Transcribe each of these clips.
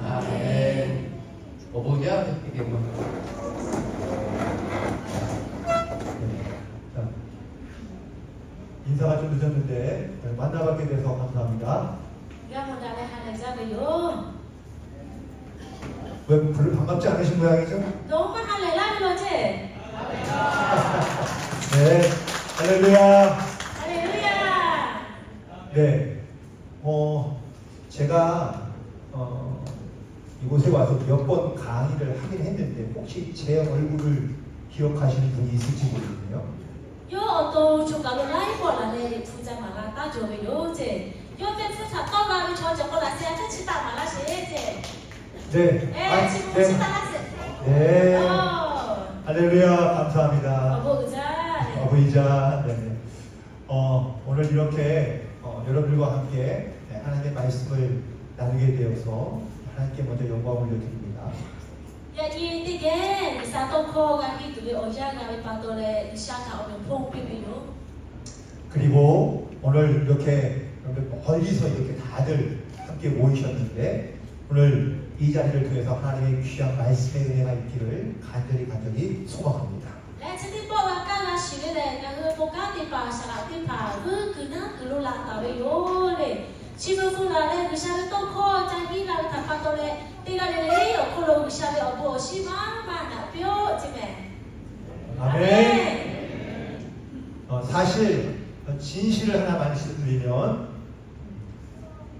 아멘. 어버냐 이게 뭐. 자, 인사가 좀 늦었는데 만나뵙게 돼서 감사합니다. 왜 별로 반갑지 않으신 모양이죠? 네, 할렐루야. 네, 제가 이곳에 와서 몇 번 강의를 하긴 했는데 혹시 제 얼굴을 기억하시는 분이 있을지 모르겠네요. 네, 네, 할렐루야, 감사합니다. 어부이자, 네. 오늘 이렇게 여러분들과 함께 하나님의 말씀을 나누게 되어서 하나님께 먼저 영광을 올려드립니다. 그리고 오늘 이렇게 멀리서 이렇게 다들 함께 모이셨는데 오늘 이 자리를 통해서 하나님의 귀한 말씀의 은혜가 있기를 간절히 소망합니다. 아멘. 사실 진실을 하나 말씀드리면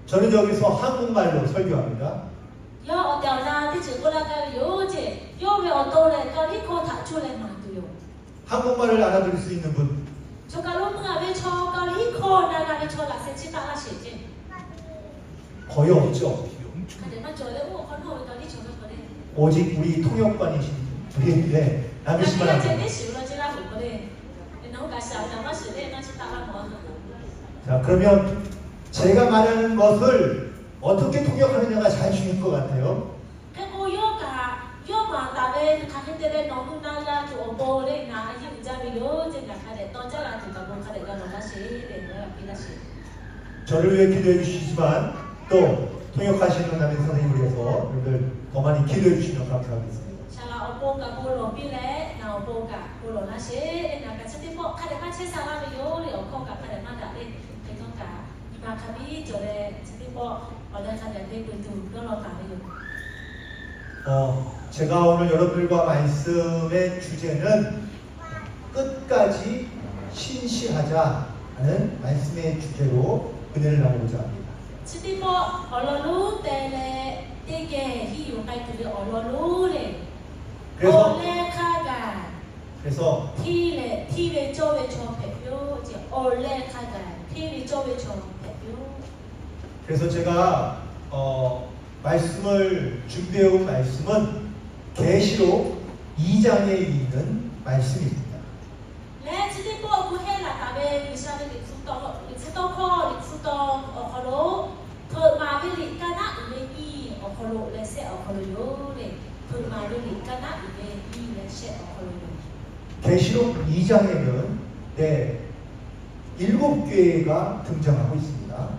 저는 여기서 한국말로 설교합니다. 한국말을 알아들을 수 있는 분 거의 없죠. 오직 우리 통역관이신 우리 남으시만 합니다. 자, 그러면 제가 말하는 것을 어떻게 통역하느냐가 잘 중요할 것 같아요. 저를 위해 기도해 주시지만 또 통역하시는 남인 선생님을 위해서 여러분들 더 많이 기도해 주시면 감사하겠습니다. 제가 오늘 여러분들과 말씀의 주제는 끝까지 신실하자는 말씀의 주제로 은혜를 나누고자 합니다. 그래서 제가 말씀을 준비해 온 말씀은 계시록 2장에 있는 말씀입니다. 계시록 2장에는 7교회가 등장하고 있습니다.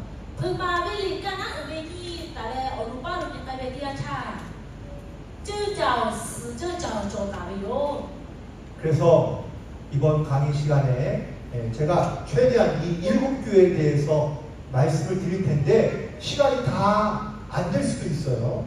그래서 이번 강의 시간에 제가 최대한 이 7교회에 대해서 말씀을 드릴 텐데 시간이 다 안 될 수도 있어요.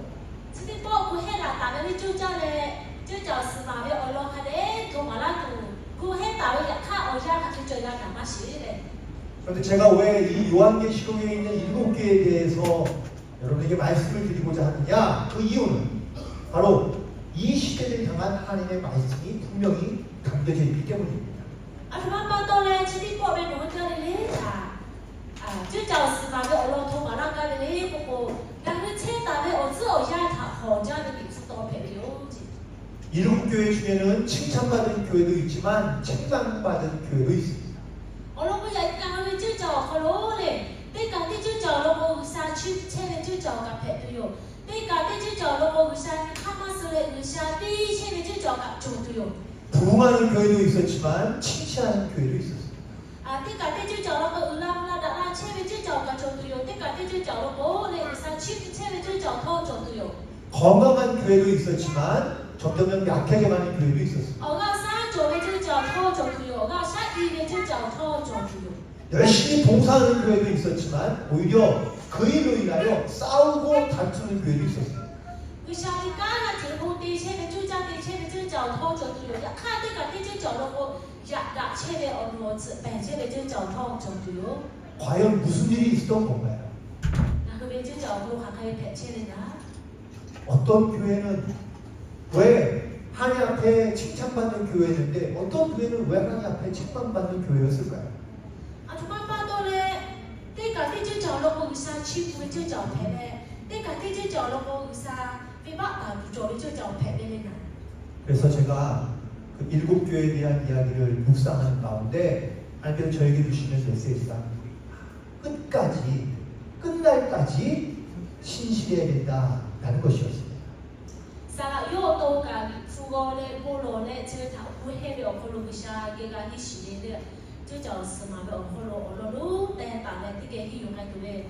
그런데 제가 왜 이 요한계시록에 있는 7교회에 대해서 여러분에게 말씀을 드리고자 하느냐? 그 이유는 바로 이 시대를 향한 하나님의 말씀이 분명히 담겨져 있기 때문입니다. 일곱 교회 중에는 칭찬받은 교회도 있지만 책망받은 교회도 있습니다. 부흥하는 교회도 있었지만 칭찬하는 교회도 있었습니다. 건강한 교회도 있었지만 점점 약해져가는 교회도 있었습니다. 我个三九的这脚拖走去有，我个三一的这脚拖走去有。 열심히 봉사하는 교회도 있었지만 오히려 그 일로 인하여 싸우고 다투는 교회도 있었습니다. 为啥你刚刚结婚第一天的就家第一天的这脚拖走去有，要看这个第这脚的我呀切的耳朵子，本切的这脚拖走去有。 과연 무슨 일이 있었던 건가요? 那个边这脚拖还可以本切的呢？ 어떤 교회는 왜 하나님 앞에 칭찬받는 교회였는데 어떤 교회는 왜 하나님 앞에 책망받는 교회였을까요? 啊，他们办到嘞，这个第这脚的我啥欺负这脚赔嘞，这个第这脚的我啥被把做的这脚赔的呢？ 그래서 제가 그 일곱 교회에 대한 이야기를 묵상하는 가운데 하나님께서 저에게 주시는 메시지가 끝날까지 신실해야 된다라는 것이었습니다. 啥个又都个富高嘞、部落嘞，这个他不黑了，可能啥这个你是的，这叫什么的？可能路但但嘞，这个他用来做嘞，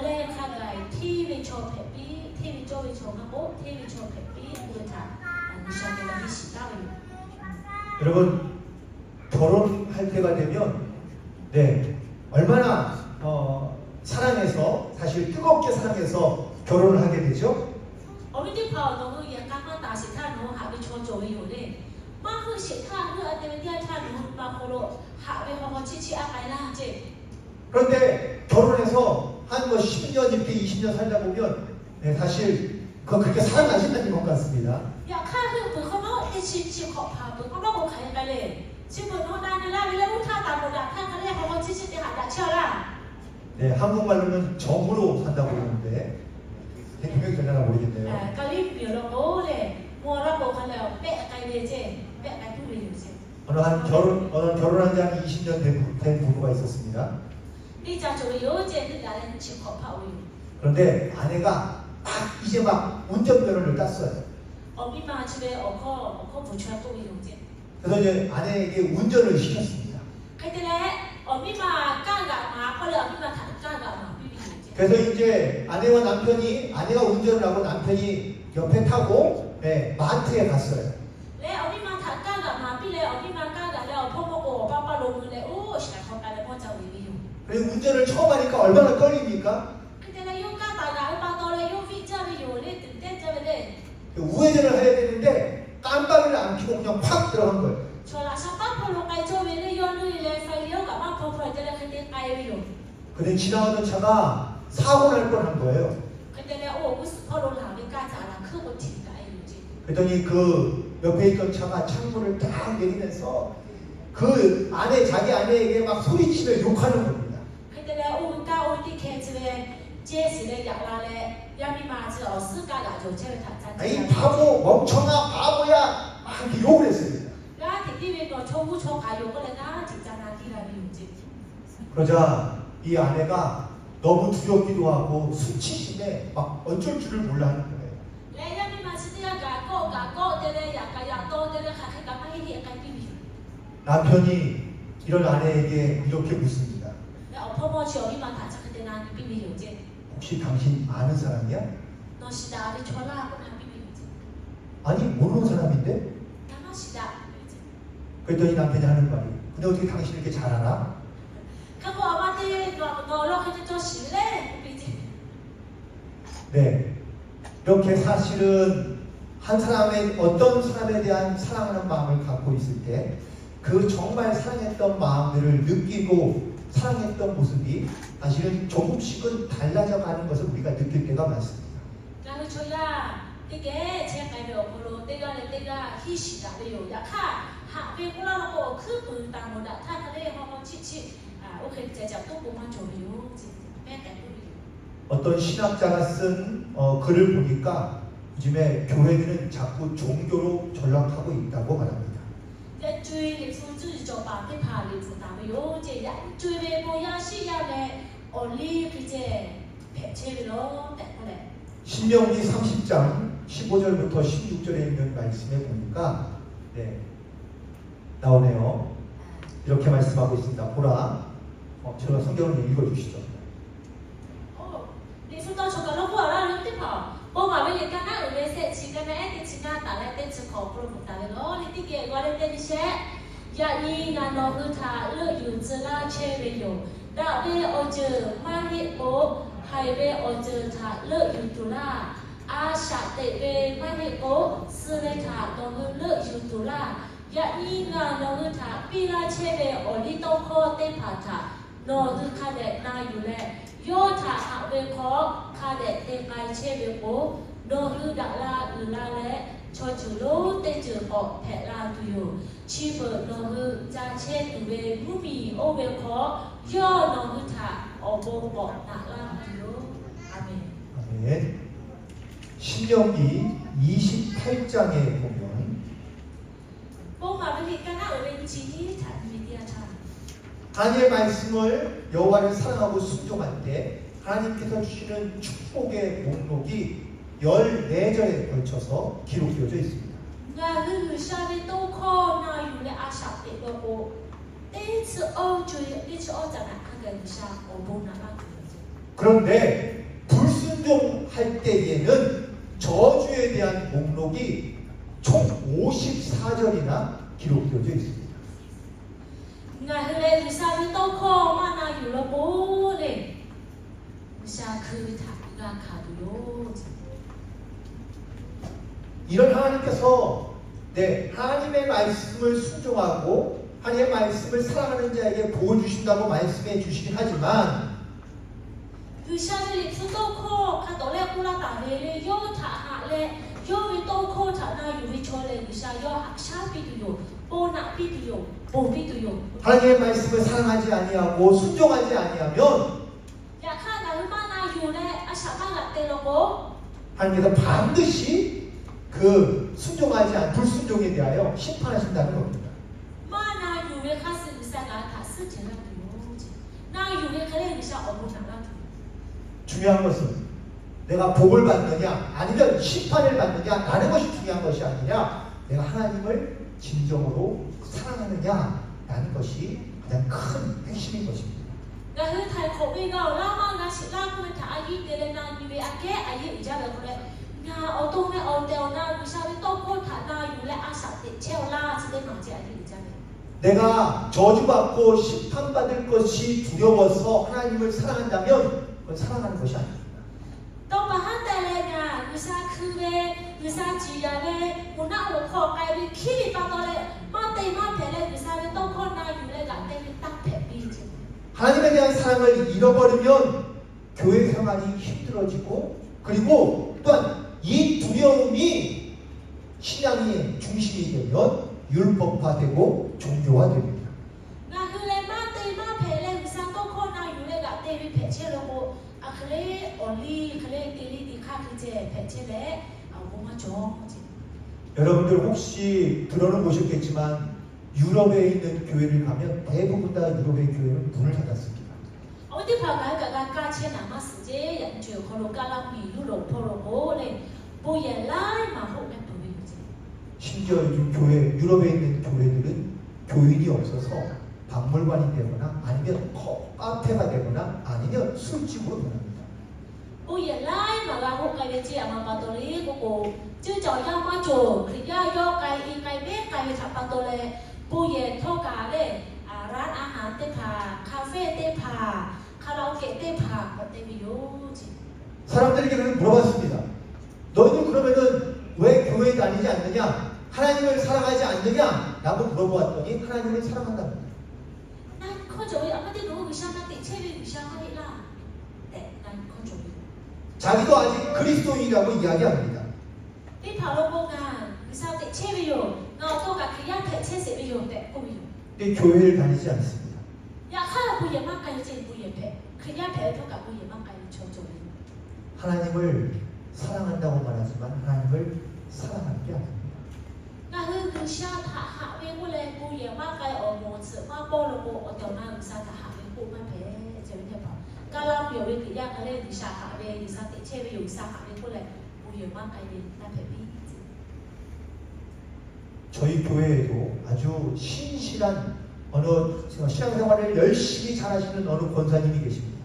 嘞看来天为超配比，天为超为超个我，天为超配比，不他，上面的你是哪位？ 여러분 결혼할 때가 되면 네 얼마나 사랑해서 사실 뜨겁게 사랑해서 결혼을 하게 되죠. 我们的跑农也刚刚打起他农还没超走为有嘞，马上写他那这边第二他农把可能还没好好气啊来啦这。 그런데 결혼해서 한 뭐 10년 이렇게 20년 살다 보면 네, 사실 그렇게 사랑하신다는 것 같습니다. 要看这个本科猫一起考爬，本科猫我看一个嘞，基本上那你那为了他打不打，看看嘞好好气的还打翘啦。 네, 한국말로는 정으로 산다고 그러는데 분명히 되나 모르겠네요. 个里比了我嘞，我那不看了白个嘞这，白个不嘞这。 어느 결혼한 지 한 20년 된 부부가 있었습니다. 你家就有这你来人去考爬为。 그런데 아내가 이제 막 운전면허를 땄어요. 我比妈집에 어커 부처 또有这。 그래서 이제 아내에게 운전을 시켰습니다. 그때 어미마 까가 그래 어미마 다 까가 그래서 이제 아내가 운전을 하고 남편이 옆에 타고 네, 마트에 갔어요. 네 어미마 다 까가 빌래 어미마 까가 래 포포고 빠빠 로문에 오 시작한 까래 보자 위요. 그리고 운전을 처음 하니까 얼마나 떨립니까? 그때 요 까다가 빠도래 요 피자비요 래 뜬때 저래. 우회전을 해야 되는데 깜빡이를 안 켜고 그냥 확 들어간 거예요. 저라 사파포로 까죠 왜래 연루이래 파이요가 막 포포들에 그때 까요요. 근데 지나가던 차가 사고 날 뻔한 거예요. 근데 오 무슨 포로 나비 까자라 크고 튀가 이거지. 그랬더니 그 옆에 있던 차가 창문을 딱 내리면서 자기 아내에게 막 소리치며 욕하는 겁니다. 근데 오가 오디 캐즈에 제시를 약라래 야미마즈 어스가가 조체를 탔잖아. 이 바보 멍청아 바보야 막 이렇게 욕을 했어요. 나 뒤집에 거 초부 초가 욕을 나 직장나 기라미지. 그러자 이 아내가 너무 두렵기도 하고 수치심에 막 어쩔 줄을 몰라 하는 거예요. 내 야미마즈 때가 거가 때래 약간 또때래 가게가 많이 약간 비비. 남편이 이런 아내에게 이렇게 묻습니다. 나 어퍼머치 어디만 다자 그때 난 비비요지. 혹시 당신 아는 사람이야? 너 시다 우리 전화하고 난 비비요지. 아니 모르는 사람인데? 나만 시다. 그랬더니 남편이 하는 말이 근데 어떻게 당신 이렇게 잘 알아? 그거 아마한테 너로 해도 좀 실래 비지. 네, 이렇게 사실은 어떤 사람에 대한 사랑하는 마음을 갖고 있을 때 그 정말 사랑했던 마음들을 느끼고 사랑했던 모습이 사실은 조금씩은 달라져 가는 것을 우리가 느낄 때가 많습니다. 나는 저야 되게 제가 배워보러 내가 희시다래요. 약하 하베 꼬라고 그 분당보다 타그래 하고 치치 오케이 제가 또 보면 좋아요. 어떤 신학자가 쓴 글을 보니까 요즘에 교회들은 자꾸 종교로 전락하고 있다고 말합니다. 追历史制作把被爬历史大没有这样追被不要是要嘞어리 그제 배체로 때문에 신명기 30장 15절부터 16절에 있는 말씀에 보니까 네, 나오네요. 이렇게 말씀하고 있습니다. 보라. 제가 성경을 읽어주시죠. 你说到这个了，我那人对吧？ Bố mà bây giờ các bạn ở đây sẽ chỉ cái này thì chỉ là tả lại tên sự khó của một tả lại đó thì tiết kiệm qua lên tên đi sẽ dạ nhi là nó hư thả lợi dụng giờ la che về nhiều đạo về ở giờ mà hiện bố hay về ở giờ thả lợi dụng tù la a sạ tệ về mà hiện bố xưa đây thả nó hư lợi dụng tù la dạ nhi là nó hư thả pi la che về ở đi tông kho tên phạt thả nó hư khá đẹp naอยู่แลย่อถาหาเวคอคาเดเตงไกเชเวโกโดฮือดะลาอือลาและชอจูโลเตจือออกแผลาตุโยชีเปิดโดฮือจาเชตุเวมุมีโอเวคอย่อโดฮือถาอโบบอกนะลาตุโยอาเมน 아멘. 신명기 28장에 보면 พวกมาเป็นกันนะเวนจีที่ฐานวิทยาชา 하나님의 말씀을 여호와를 사랑하고 순종할 때 하나님께서 주시는 축복의 목록이 14절에 걸쳐서 기록되어져 있습니다. งาฮือชาเวโตคอนาอยู่ในอาชาเตโกโกเตซอจุยเตซอจันะอันเกนชาโอโบนะลาตุโย 그런데 불순종할 때에는 저주에 대한 목록이 총 54절이나 기록되어져 있습니다. งาฮือเลวิซาเวโตคอมานาอยู่ละโบเลวิชาคือถาราคาตุโย 이런 하나님께서 하나님의 말씀을 순종하고 하나님의 말씀을 사랑하는 자에게 복을 주신다고 말씀해 주시긴 하지만 คือชาเวลิสุโตโคคาโตเลกุลาตาเวเลโยถาหะเลโยวิโตโคถานาอยู่วิโชเลวิชาโยหะชาปิตุโยโปนะปิตุโยโปปิตุโย 하나님의 말씀을 사랑하지 아니하고 순종하지 아니하면 อยากฆ่านารุมานาอยู่ในอาชาบ้านละเตโลโก 하나님께서 반드시 그 순종하지 않은 불순종에 대하여 심판하신다는 겁니다. มานาอยู่ในคาสึวิสากาถาสึเจระตุโยนาอยู่ในคาเลวิชาอโบนะลาตุ 중요한 것은 내가 복을 받느냐 아니면 심판을 받느냐라는 것이 중요한 것이 아니라 내가 하나님을 진정으로 사랑하느냐라는 것이 가장 큰 핵심인 것입니다. ก็คือไทยโควิดก็ล่ามานาชิล่าคุยถาอายุเดเลนามีเวอาเกอายุอีจ้าแบบคนเลยนาเอาตรงไม่เอาเดวนาวิชาวิโตโคถานาอยู่และอาสาติเชลล่าจะได้หมาเจอายุอีจ้า 내가 저주받고 심판받을 것이 두려워서 하나님을 사랑한다면 그건 사랑하는 것이 아닙니다. ต้องมาห้ามแต่เลยนะวิชาคือเววิชาจียาเวมุนาหัวคอไกเวขี้ปาตอเลยมาเตมาแผ่เลยวิชาเวต้องข้อนาอยู่เลยกับเตวิตักแผ่ปีจริง 하나님에 대한 사랑을 잃어버리면 교회 생활이 힘들어지고 그리고 또한 이 두려움이 신앙의 중심이 되면 율법화되고 종교화됩니다. งานคือเลยมาเตมาแผ่เลยวิชาต้องข้อนาอยู่เลยกับเตวิแผ่เชลโกอะเคเลออลีเคเลเกลีดีค่าคือเจแผ่เชเลเอาโบมาจองจริง 여러분들 혹시 들어는 보셨겠지만 유럽에 있는 교회를 가면 대부분 다 유럽의 교회는 문을 닫았습니다. เอาที่ผ่านการกับการการเชนามาสเจอย่างเจอคนโลกาลามียุโรปพอโลโกเลยโบยไล่มาพวกแม่ตัวจริง 심지어 요즘 유럽에 있는 교회들은 교인이 없어서 박물관이 되거나 아니면 카페가 되거나 아니면 술집으로 변합니다. โบยไล่มาว่าพวกไกเวเจอามาปาโตลีโกโกชื่อจอยามาโจคริยาโยไกอีไกเบไกทับปาโตเลโบยเท่ากาเลยร้านอาหารเตพาคาเฟ่เตพาคาราโอเกะเตพาเตมิโยจิ 사람들에게 물어봤습니다. 너희들 그러면은 왜 교회에 다니지 않느냐? 하나님을 사랑하지 않느냐? 라고 물어보았더니 하나님을 사랑한답니다. นั่นข้อโจยอามาได้รู้วิชานาติเชวิวิชาไม่ล่ะแต่นั่นข้อโจย 자기도 아직 그리스도인이라고 이야기합니다. ที่พาโลโบงานวิชาติเชวิโยเงาโตกับขยันเทเชเสวิโยแต่กูวิโย 근데 교회를 다니지 않습니다. อยากฆ่าเราปุยมากไกลจริงปุยเพะขยันเพะเท่ากับปุยมากไกลโชโจย 하나님을 사랑한다고 말하지만 하나님을 사랑하는 게 아닙니다. นั่นคือชาติหาเวกุเลปุยมากไกลอโมเสมาโปโลโบอเจ้าหน้าวิชาติหาเวกุมาเพะเจ้าวิเทพกาลาเปียวเวกิยาคาเลวิชาหาเววิชาติเชวิโยวิชาหาเวกุเลปุยมากไกลเวนั่นเพะปี 저희 교회에도 아주 신실한 어느 신앙생활을 열심히 잘하시는 어느 권사님이 계십니다.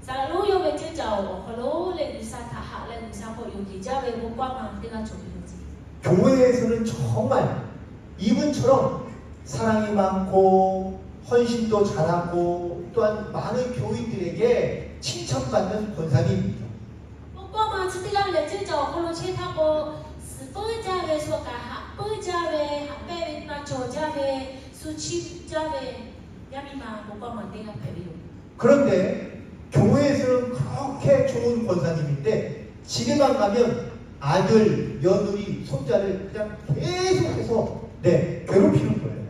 สารรู้โยเวจื้อเจ้าขอรู้เลยวิชาทหารเลยวิชาโคโยกิเจ้า 목과만 때가 좋은지. 교회에서는 정말 이분처럼 사랑이 많고 헌신도 잘하고 또한 많은 교인들에게 칭찬받는 권사님입니다. 목과만 때가 레지죠. 홀로 채타고 스포자베 소가 하포자베 하베베나 조자베 수치자베 야미마 목과만 때가 배비요. 그런데 교회에서는 그렇게 좋은 권사님인데 집에만 가면 아들, 며느리, 손자를 그냥 계속해서 괴롭히는 거예요.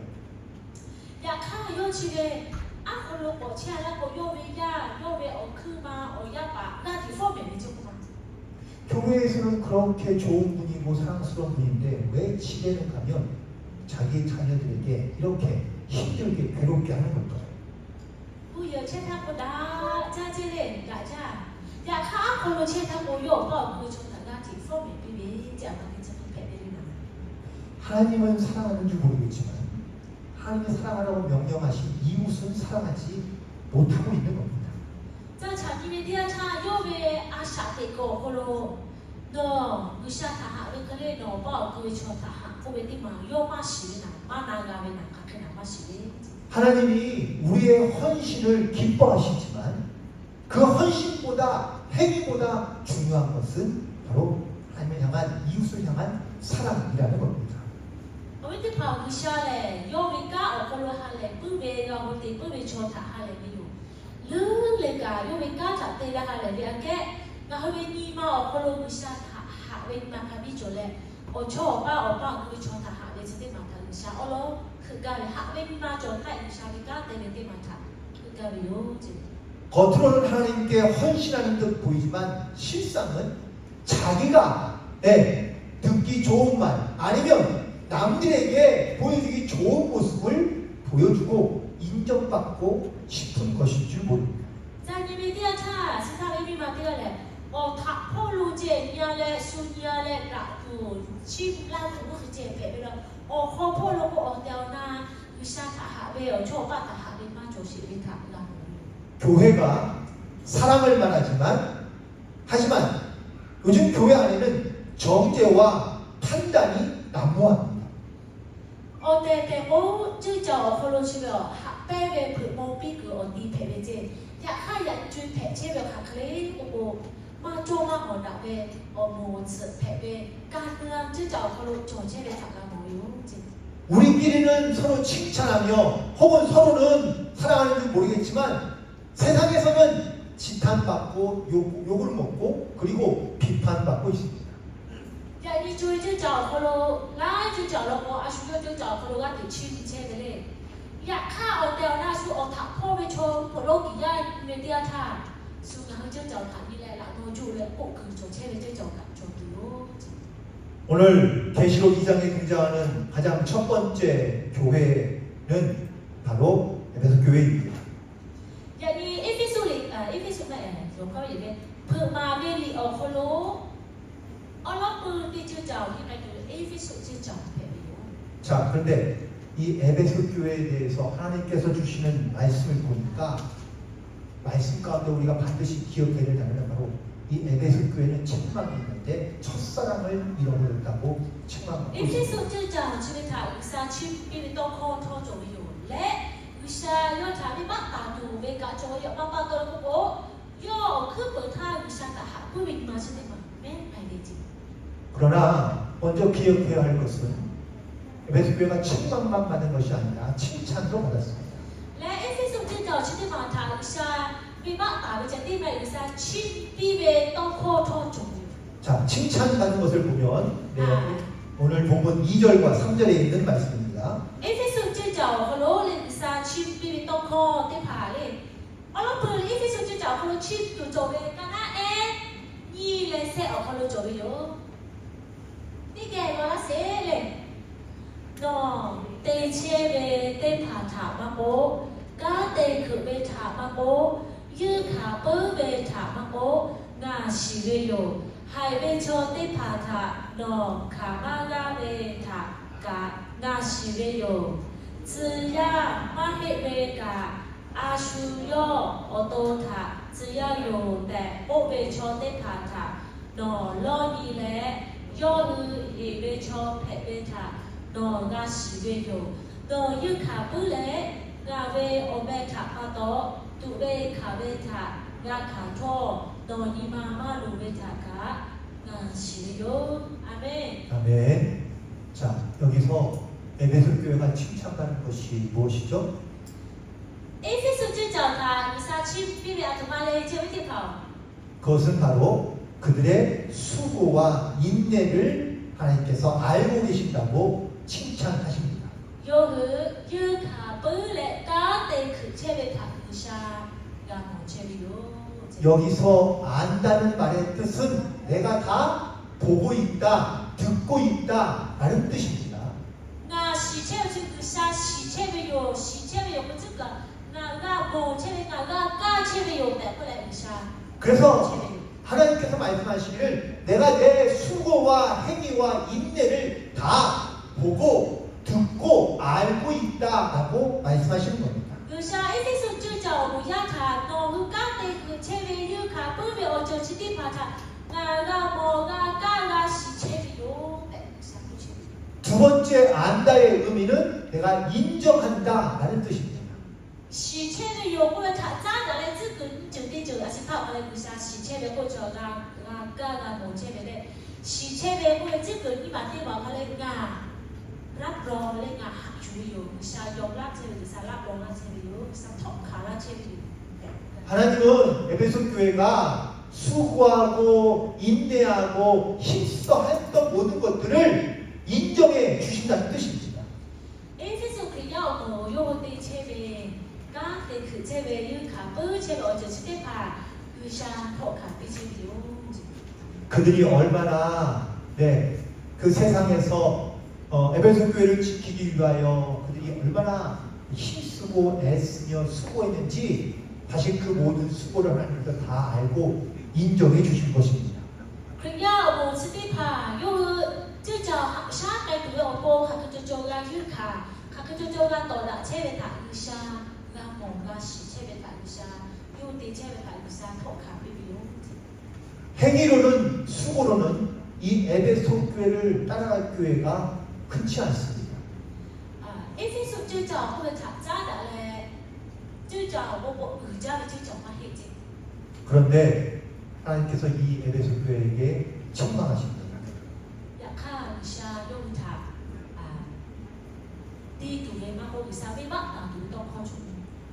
야, 카 요치게 아홀로 거치하라고 요베야 요베 어크마 어야바 나디 포메니 조금만. 교회에서는 그렇게 좋은 분이고 사랑스러운 분인데 왜 집에는 가면 자기 자녀들에게 이렇게 힘들게 괴롭게 하는 걸까요? 부여 채타보다 자제래 가자. 야, 카 아홀로 채타고 요가 부조다 나디 포메니 비비 자마게 좀 배배리나. 하나님은 사랑하는 줄 모르겠지만 하나님이 사랑하라고 명령하신 이웃은 사랑하지 못하고 있는 겁니다. 자, 자기네 디아차 요베 아샤테고 홀로 너 무샤타하 왜 그래 너 봐. 그왜 좋다하. 고베디마 요마시나 마나가베나 카케나 마시리. 하나님이 우리의 헌신을 기뻐하시지만 그 헌신보다 행위보다 중요한 것은 바로 하나님을 향한 이웃을 향한 사랑이라는 겁니다. 어디 봐 무샤래 요베가 어걸로 할래 뿌베가 어디 뿌베 좋다하래 미요. 르르가 요베가 잡대라 할래 비아게 나 허베니마 어걸로 무샤타 하베니마 가비졸래 어초가 그왜 좋다하래 진짜 많다 무샤 얼로 그가래 하베니마 좋다 무샤비가 되는데 많다 그가비요 지. 겉으로는 하나님께 헌신하는 듯 보이지만 실상은 자기가 듣기 좋은 말 아니면 남들에게 보여주기 좋은 모습을 보여주고 인정받고 싶은 것일 줄 모릅니다. 자, 님이 디아차 세상에 마디가래 탁포루제니아래 수니아래 라투 칩라투 그제 배배로 호포로고 어때오나 유샤타하베요 초바타하비만 조시비타라. 교회가 사랑을 말하지만 하지만 요즘 교회 안에는 정죄와 판단이 난무합니다. 어때고 쯔저 홀로시며 학배배 부모비그 어디 배배제 야하야 주 배제별 학클레 오고 마조마 어다베 어모츠 배배 가능한 쯔저 홀로 조제배 다가모요. 우리끼리는 서로 칭찬하며 혹은 서로는 사랑하는 줄 모르겠지만 세상에서는 지탄받고 욕을 먹고 그리고 비판받고 있습니다. 야, 이 주의 쯔저 홀로 라 쯔저 로고 아슈요 쯔저 홀로가 대치기 제들에 야, 카 어때오나 수 어타포베 초 홀로기야 메디아타 수강 쯔저 가니래 라노 주래 꼭그 조제배 쯔저 조두요. 오늘 계시록 2장에 등장하는 가장 첫 번째 교회는 바로 에베소 교회입니다. 야, 이 에피소드에 요거 이게 프마벨리 어홀로 얼라프디 쯔저 이게 에피소드 쯔저 배비요. 자, 그런데 이 에베소 교회에 대해서 하나님께서 주시는 말씀을 보니까 말씀 가운데 우리가 반드시 기억해야 될 단어는 바로 이 에베소 교회는 책망이 있는데 첫사랑을 잃어버렸다고 책망하고 있습니다. 에피소드 쯔저 지금다 의사 침비비 또코 터줘요. 레 의사 여자비 막다도 왜가 저요 막바도고 요 그부터 의사가 하부비 마시는 맨 알겠지. 그러나 먼저 기억해야 할 것은 에베소 교회가 책망만 받은 것이 아니라 칭찬도 받았습니다. 레 에피소드 쯔저 지금다 의사 비막다비 제디메 의사 침비비 또코 터줘요. 자, 칭찬받는 것을 보면 오늘 본문 2절과 3절에 있는 말씀입니다. 에피소드 쯔저 홀로 의사 침비비 또코 대파레 얼라프 에피소드 쯔저 홀로 침도 저베 까나에 니레세 홀로 저베요. 이게 뭐라 세레 너 대체베 대파타마고 가대그베 타마고 유카버베 타마고 나시베요 하이베초 대파타 너 카마가베 타가 나시베요 지야 마헤베가 아슈요 어도타 지야요 데 오베초 대파타 너 러니레 요르 예베초 페베타 너가 시베요 너 유카불레 나베 오베타 파도 두베 카베타 야카토 너 이마마루베타가 나 시베요 아멘. 아멘. 자, 여기서 에베소 교회가 칭찬받는 것이 무엇이죠? 에베소 쯔자가 이사치 비비 아토마레 제베티파 그것은 바로 그들의 수고와 인내를 하나님께서 알고 계신다고 칭찬하십니다. 요르 유카불레 까데 그 제베타 우샤 야모 제비요 여기서 안다는 말의 뜻은 내가 다 보고 있다, 듣고 있다 라는 뜻입니다. 나 시체를 지금 사 시체를요 그 즉가 나가 뭐 체베가 까 체베요 때문에 우샤 그래서 하나님께서 말씀하시기를 내가 내 수고와 행위와 인내를 다 보고 듣고 알고 있다라고 말씀하시는 겁니다. 우샤 에베소 쯔자 무야카 너그 까데 그 체베 유카 뿌베 어저 지디파타 나가 뭐가 까가 시체비요 두 번째 안다의 의미는 내가 인정한다라는 뜻입니다. 洗切的有过来他咋的嘞？这个酒店酒还是泡来不下洗切的过去啊某切的嘞，洗切的过来这个你把电话他嘞啊，รับรองเลย啊หักช่วยอยู่不下ยอมรับเฉยหรือสารับรองรับเฉยอยู่สักถกขาละเฉยอยู่ 하나님은 에베소 교회가 수고하고 인내하고 힘써 했던 모든 것들을 인정해 주신다는 뜻입니다. 诶，这首歌要我用的切的，刚的去切的有卡不切的，就是得怕有下头卡比切的哟。 그들이 얼마나 그 세상에서 에베소 교회를 지키기 위하여 그들이 얼마나 힘쓰고 애쓰며 수고했는지 다시 그 모든 수고를 하나님께서 다 알고 인정해 주신 것입니다. คือ要我是得怕有这叫下该对我播，还就做个有卡，还就做个多的切的打有下，那某个是切的打有下，有的切的打有下头卡比比哟。 행위로는 수고로는 이 에베소 교회를 따라갈 교회가 흔치 않습니다. 诶，这首就叫或者查查的嘞，就叫我家的就叫嘛黑子。 그런데 하나님께서 이 에베소 교회에게 책망하십니다. อยากฆ่าวิชาโยมถาดีถูกเลยมากกว่าวิชาไม่บ้าถูกต้องข้อชุม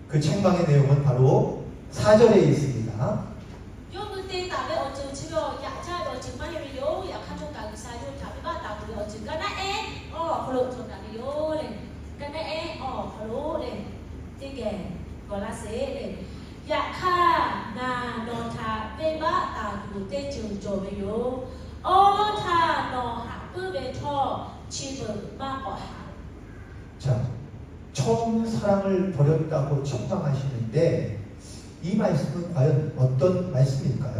그 책망의 내용은 바로 4절에 있습니다. โยมเตะตาไปออกจืดชิโร่อยากใช่ออกจืดไม่ได้โยอยากฆ่าชงการวิชาโยมถาไม่บ้าตาถูกออกจืดกันนะเอ๊ะอ๋อพลุชงการโยเลยกันนะเอ๊ะอ๋อพลุเลยที่แกก็ละเสเลยอยากฆ่านาโนทาไม่บ้าตาถูกเตะจืดโจไปโยอ๋อโนทาโนหาเพื่อไปท่อชีเบอร์มากกว่า 자, 처음 사랑을 버렸다고 책망하시는데 이 말씀은 과연 어떤 말씀일까요?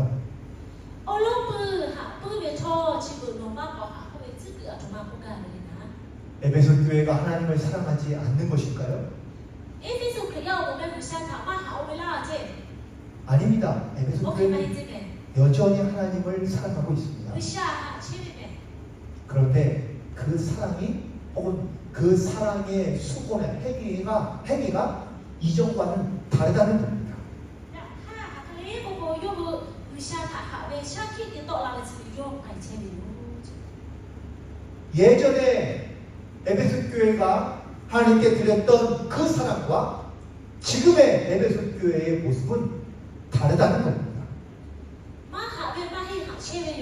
โอ้ลูกปืนหาปืนไปท่อชีเบอร์โนมากกว่าหาเพื่อไปจืดอัตมาพวกกันเลยนะ 에베소 교회가 하나님을 사랑하지 않는 것일까요? เอ๊ะที่สุดคือเราไม่รู้ชันถามมาหาเวลาเช่น 아닙니다. 에베소 โอเคไหม 교회는 จริงไหม 여전히 하나님을 사랑하고 있습니다. วิชาใช่ไหม 그런데 그 사랑이 혹은 그 사랑의 수고나 행위가 이전과는 다르다는 겁니다. ถ้าหากเลี้ยงโบโยบวิชาถาหาเวชาที่ติดต่อเราจะโยกไปเช่นนี้ 예전에 에베소 교회가 하나님께 드렸던 그 사랑과 지금의 에베소 교회의 모습은 다르다는 겁니다. มาหาเวมาให้หาเช่นนี้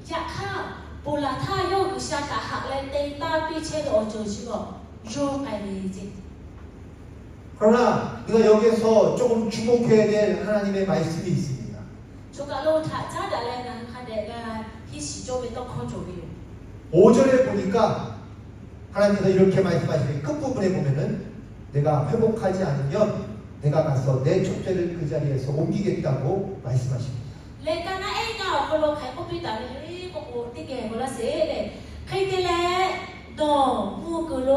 อยากข้าปุระท่าโยกวิชาถาหาเลนเตต้าปีเช่นโอโจชิโกโยกไปเลยจริง 그러나 우리가 여기서 조금 주목해야 될 하나님의 말씀이 있습니다. ช่วงการโลถ่าจ้าแต่แรงนั้นค่ะเด็กที่สีโจเป็นต้องข้อโจวิว 5절에 보니까 하나님께서 이렇게 말씀하시는 끝부분에 보면은 내가 회복하지 않으면 내가 가서 내 촛대를 그 자리에서 옮기겠다고 말씀하십니다. เลกันนะเอ้เงาคนเราใครก็ปีแต่เลยก็โอ้ที่แก่คนละเสียเลยใครที่แล้วดองมูกโล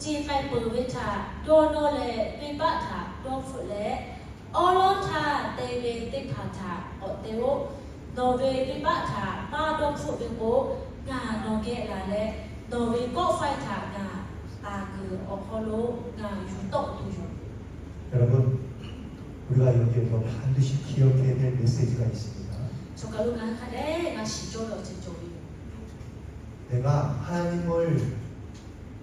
จีไฟเปิดเวชาโดนโนเลยเป็นบ้าถาโดนฝุ่นเลยออโลทาเตเวติพาถาออเตโรโนเวเป็นบ้าถามาโดนฝุ่นเป็นโบ 나 너게 라래 너왜 꼭파이타 나그 어콜로 나 유독 두요. 여러분, 우리가 여기에서 반드시 기억해야 될 메시지가 있습니다. 저가로 나 하래 나 시조로 진조요. 내가 하나님을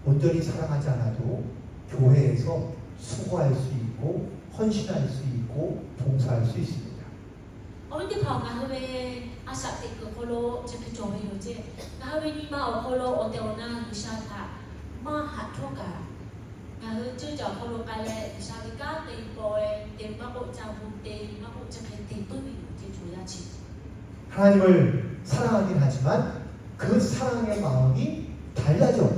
온전히 사랑하지 않아도 교회에서 수고할 수 있고 헌신할 수 있고 봉사할 수 있습니다. 어디 봐가 왜 아사티 그 콜로 저기 조해요 제. 나 왜 니마 콜로 어때오나 유샤타 마 하토가. 나 저저 콜로 깔래 유샤비가 데이보에 데마고 자부데 마고 저기 데이보이 제 조야치. 하나님을 사랑하긴 하지만 그 사랑의 마음이 달라져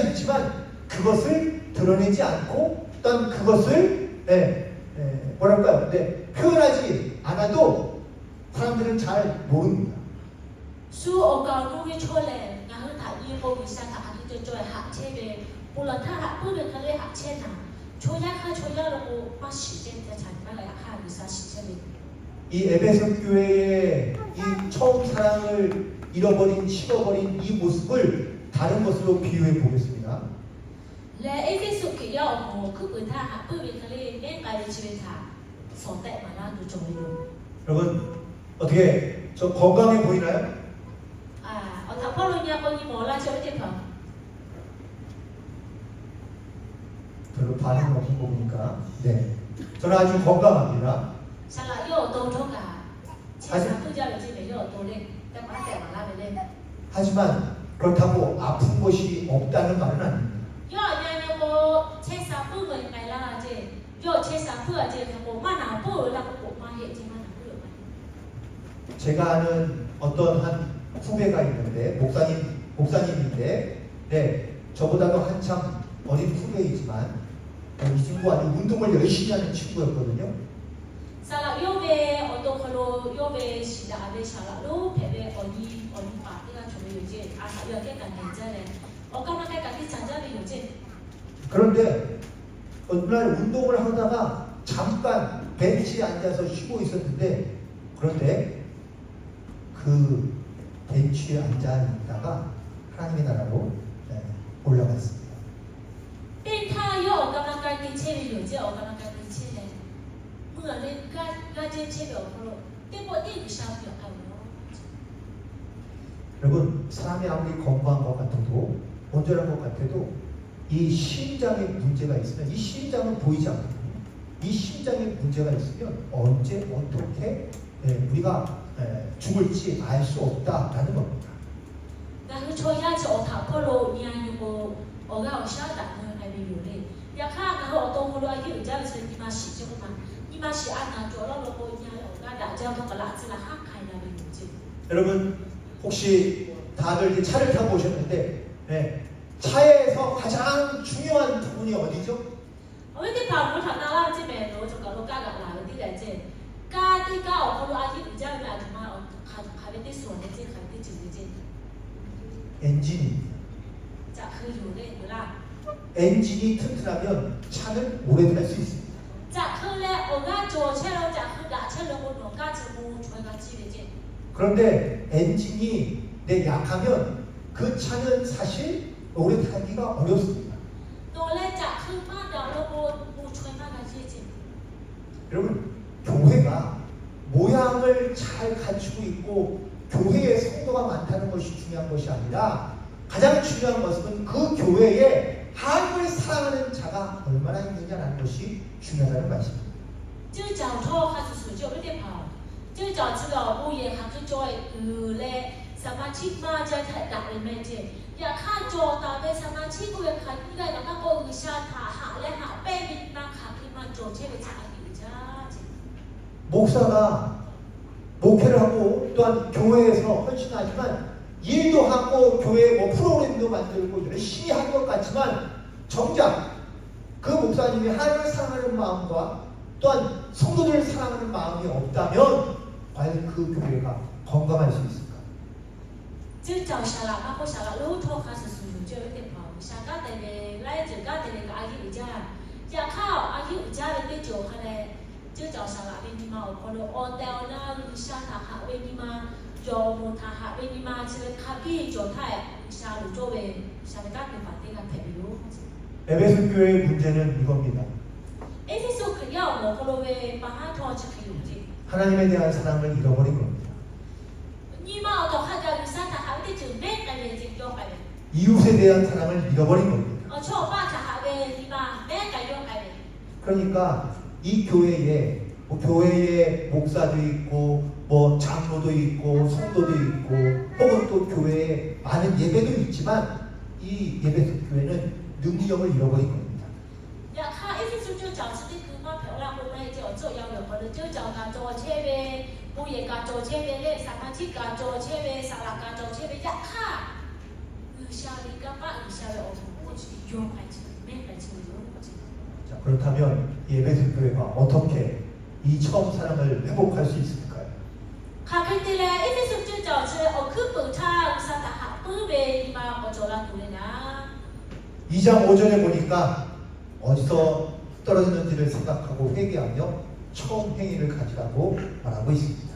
있지만 그것을 드러내지 않고 또한 그것을 뭐랄까요? 표현하지 않아도 사람들은 잘 모릅니다. 수 어가루기 초래 나는 다 이거 위사타 아기 저저 학체에 볼라타 학부를 가래 학체나 조약하 조약으로 마시젠데 잔바가 약하 위사 시체에 이 에베소 교회의 이 처음 사랑을 잃어버린 식어버린 이 모습을 다른 것으로 비유해 보겠습니다. 레 에베소께요 뭐 그분다 학부를 가래 맨가리 집에다 선대 말아도 좋아요. 여러분 어떻게 저 건강해 보이나요? 아, 어타포로냐 거기 뭐라 저렇게 봐. 별로 반응 없는 거 보니까 네, 저는 아주 건강합니다. 살아요 도토가. 제사 부자를 집에요 도래. 때마다 말하면 하지만 그렇다고 아픈 것이 없다는 말은 아닙니다. 요 뭐 제사 부가 말라 제. 요 제사 부가 제 뭐 만나 부라고 뭐 해지 만나 부. 제가 아는 어떤 한 후배가 있는데 목사님인데 저보다도 한참 어린 후배이지만 이 친구 아주 운동을 열심히 하는 친구였거든요. 살아 요베 어도컬로 요베 시다 아베 살아로 베베 어디 파티가 저를 이제 아사여게 간괜찮네. 어까마게 같이 잔자리 요제. 그런데 어느 날 운동을 하다가 잠깐 벤치에 앉아서 쉬고 있었는데 그런데 그 벤치에 앉아 있다가 하나님의 나라로 올라갔습니다. เป็นท่าย่อออกกำลังกายติเช่อยู่เจ้าออกกำลังกายติเช่เลยเมื่อเล่นการเจนเช่แบบเขาเต็มปอดเต็มชาเปียกเอาเนาะ 여러분 사람이 아무리 건강한 것 같아도 온전한 것 같아도 이 심장에 문제가 있으면 이 심장은 보이지 않거든요. 이 심장에 문제가 있으면 언제 어떻게 우리가 죽을지 알 수 없다라는 겁니다. แต่คือช่วยยากจะออกถามพ่อโลเนี่ยอยู่โบออกก็เอาชาตัดเงินไปอยู่เลยอยากฆ่ากันเขาออกตรงโลอายุเจ้าเซนที่มาฉีดเจ้ามาที่มาฉีดอันนั้นตัวเราโลโบเนี่ยออกก็ด่าเจ้าต้องกระลาจะละห้าใครนะไปอยู่จริง 여러분 혹시 다들 이제 차를 타고 오셨는데 차에서 가장 중요한 부분이 어디죠? เอาไว้ที่ผ่านรถถังหน้าล่าที่แม่โน้จะกับรถก้ากับหลานที่ไหนเจก้าที่ก้าออกเขาอายุเจ้าเนี่ยอาจจะมาขายเป็นที่ส่วนในเจขายที่จืดเจ 엔진입니다. จะคืออยู่ได้อยู่ล่ะ 엔진이 튼튼하면 차는 오래 탈 수 있습니다. จะคือแล้วโอ้ก้าโจเช่เราจะคือด่าเช่เราบนหนูก้าจะมูช่วยกันชีวิตเจ 그런데 엔진이 약하면 그 차는 사실 오래 타기가 어렵습니다. ตัวแรกจะคือมากเดี๋ยวเรามูช่วยมากกันชีวิตเจ 여러분 교회가 모양을 잘 갖추고 있고 교회에 성도가 많다는 것이 중요한 것이 아니라 가장 중요한 것은 그 교회에 하나님을 사랑하는 자가 얼마나 있느냐라는 것이 중요하다는 말씀입니다. 就讲错开始数就有点跑就讲这个物业还是做嘞สมาชิกมาจะถ่ายดักเป็นแม่เจอยากฆ่าโจตาเป็นสมาชิกกูอยากขันได้แล้วก็โอ้ยชาหาและหาเป้บินมาขับขึ้นมาโจเช่ไปจ่ายอยู่จ้า 목사가 목회를 하고 또한 교회에서 헌신하지만 일도 하고 교회 뭐 프로그램도 만들고 열심히 한 것 같지만 정작 그 목사님이 하나님을 사랑하는 마음과 또한 성도들을 사랑하는 마음이 없다면 과연 그 교회가 건강할 수 있을까? 就找下来，然后下来路头开始属于就有点跑，下个的嘞，来这个的那个阿姨家，要靠阿姨家的那就可能就找下来为你嘛，可能按照那下他哈为你嘛，有木他哈贝尼玛这个卡比状态下路周围下面干的把这个配有。 에베소 교회의 문제는 이겁니다. 에베소 그냥 뭐 그러면 바하토 지키지. 하나님에 대한 사랑을 잃어버린 겁니다. 니마 더 하자 비싸다 하는데 좀 맨날 지금 요가네. 이웃에 대한 사랑을 잃어버린 겁니다. 저 빠자 하게 니마 맨날 요가네. 그러니까 이 교회에 교회에 목사도 있고 뭐 장로도 있고 성도도 있고 혹은 또 교회에 많은 예배도 있지만 이 예배소 교회는 능력을 잃어버린 겁니다. 야, 카 에베소 저 자식이 그만 별랑 오늘 저 양력을 저 자가 저 체베 뭐예가 저 체베에 사마치가 저 체베 사라가 저 체베 야, 카 의샤리가 빠 의샤리 어디 요가지 맨날 지금 요가지. 자, 그렇다면 이 에베소 교회가 어떻게 이 처음 사랑을 회복할 수 있을까요? 가글들의 에베소 저 자식 그 부타 사다 하부베 이마 뭐 저라 그러냐. 2장 5절에 보니까 어디서 떨어졌는지를 생각하고 회개하며 처음 행위를 가지라고 말하고 있습니다.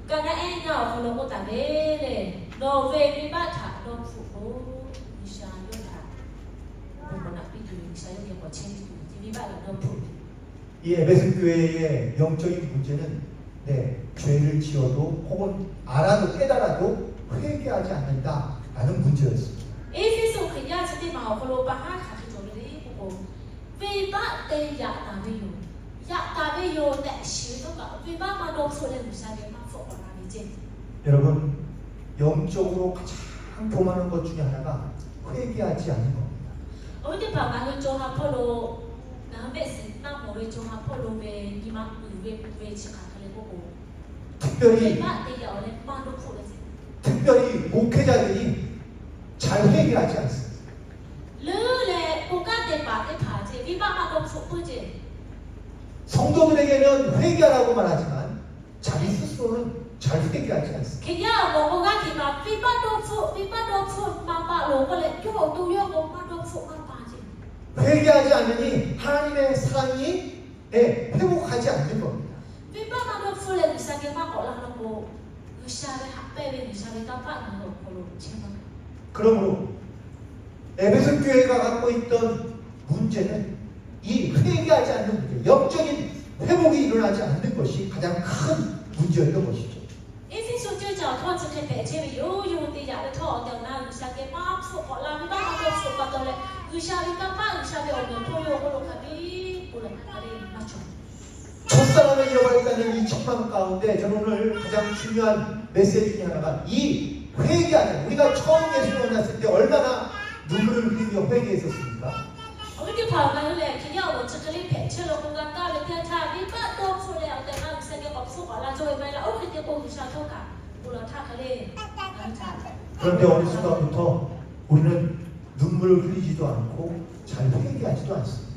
Karena engkau kalau kau tak boleh, no way baca, no fuku, bisa juga. Bukan nak pergi, saya yang buat change itu, jadi baca no fuku. 이 에베소 교회의 영적인 문제는 죄를 지어도 혹은 알아도 깨달아도 회개하지 않는다라는 문제였습니다. Efeso kaya jadi mau kalau bahas hati jadi buku, bebas tidak tahu, ya tahu tak sih tu kan, bebas mana boleh bisa dia masuk orang ini. 여러분 영적으로 가장 교만한 것 중에 하나가 회개하지 않는 겁니다. 어디 방안은 좀 앞으로 남의 나 뭐를 좀 앞으로 왜 이만 왜 지각하려 보고. 특별히 목회자들이 잘 회개하지 않습니다. 성도들에게는 회개하라고 말하지만 자기 스스로는 잘 회개하지 않습니다. 회개하지 않으니 하나님의 사랑이 회복하지 않는 겁니다. 그러므로 에베소 교회가 갖고 있던 문제는 이 회개하지 않는 문제, 영적인 회복이 일어나지 않는 것이 가장 큰 문제였던 것이죠. 첫사랑을 잃어버렸다는 이 책망 가운데 저는 오늘 가장 중요한 메시지 중에 하나가 이 회개하자. 우리가 처음 예수를 만났을 때 얼마나 눈물을 흘리며 회개했었습니까? 그런데 어느 순간부터 우리는 눈물을 흘리지도 않고 잘 회개하지도 않습니다.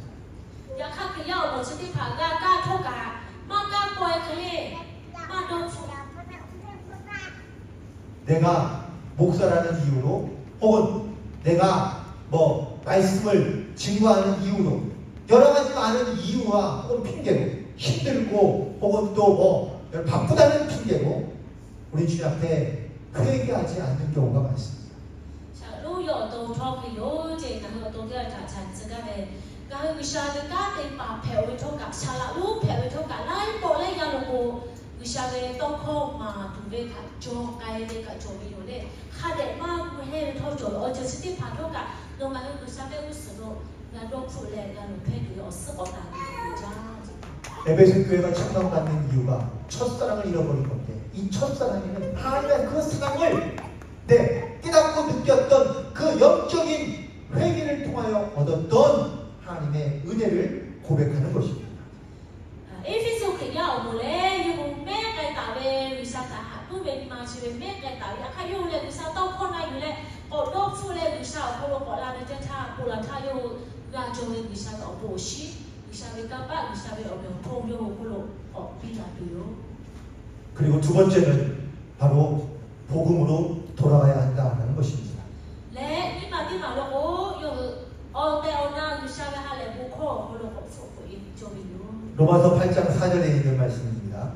내가 목사라는 이유로 혹은 내가 뭐 말씀을 증거하는 이유로 여러 가지 많은 이유와 혹은 핑계로 힘들고 혹은 또 뭐 바쁘다는 핑계로 우리 주님 앞에 회개하지 않는 경우가 많습니다. 에베소 교회가 책망받는 이유가 첫사랑을 잃어버린 건데 이 첫사랑에는 하나님의 그 사랑을 깨닫고 느꼈던 그 영적인 회개를 통하여 얻었던 하나님의 은혜를 고백하는 것입니다. 그리고 두 번째는 바로 복음으로 돌아가야 한다는 것입니다. 로마서 8장 4절에 있는 말씀입니다.